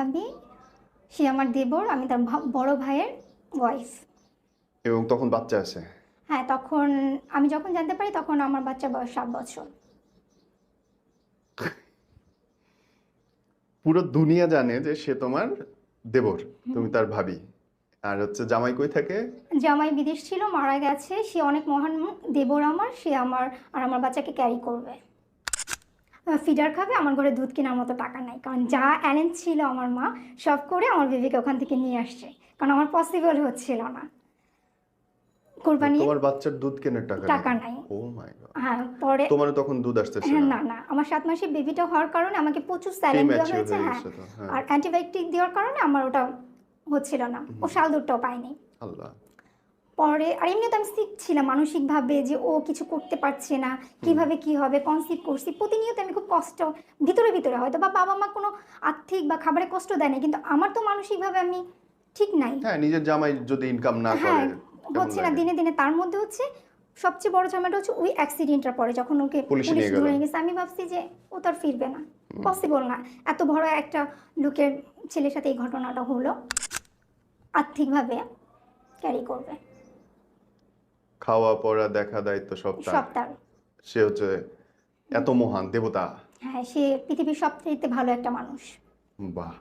ভাবি, সে আমার দেবর, আমি তার বড় ভাইয়ের ওয়াইফ। এবং তখন বাচ্চা আছে? হ্যাঁ, তখন আমি যখন জানতে পারি তখন আমার বাচ্চার বয়স 7 বছর। পুরো দুনিয়া জানে যে সে তোমার দেবর, তুমি তার ভাবি। আর হচ্ছে জামাই কই থাকে? জামাই বিদেশ ছিল, মারা গেছে। সে অনেক মহান দেবর আমার, সে আমার আর আমার বাচ্চাকে ক্যারি করবে, ফিডার খাবে। আমার ঘরে দুধ কেনার মতো টাকা নাই, কারণ যা অ্যারেঞ্জ ছিল আমার মা সব করে আমার বেবিকে ওখান থেকে নিয়ে আসছে, কারণ আমার পসিবল হচ্ছিল না কোরবানি। তোমার বাচ্চার দুধ কেনার টাকা নাই। ও মাই গড। হ্যাঁ, পরে তোমার তখন দুধ আসতেছে হ্যাঁ, না? না আমার 7 মাসের বেবিটা হওয়ার কারণে আমাকে প্রচুর স্যালাইন দেওয়া হয়েছে। হ্যাঁ, আর অ্যান্টিবায়োটিক দেওয়ার কারণে আমার ওটা হচ্ছিল না, ও শাল দুধটাও পাইনি। আল্লাহ। পরে আর এমনিও তো আমি সিক ছিলাম মানসিকভাবে, যে ও কিছু করতে পারছে না, কিভাবে কি হবে। কনসিভ করছি, প্রতিনিয়ত আমি খুব কষ্ট ভিতরে ভিতরে, হয়তো বা বাবা মা কোনো আর্থিক বা খাবারে কষ্ট দেয় না, কিন্তু আমার তো মানসিকভাবে আমি ঠিক নাই। হ্যাঁ, নিজের জামাই যদি ইনকাম না হ্যাঁ, করে হচ্ছে না দিনে দিনে। তার মধ্যে হচ্ছে সবচেয়ে বড় ঝামেলাটা হচ্ছে ওই অ্যাক্সিডেন্টটার পরে, যখন ওকে পুলিশ ধরে গেছে, আমি ভাবছি যে ও তার ফিরবে না, পসিবল না। এত বড় একটা লোকের ছেলের সাথে এই ঘটনাটা হলো, আর্থিকভাবে ক্যারি করবে। খাওয়া পড়া দেখা দায়িত্ব সব তার। সে হচ্ছে এত মহান দেবতা। হ্যাঁ, সে পৃথিবীর সবচেয়ে ভালো একটা মানুষ। বাহ।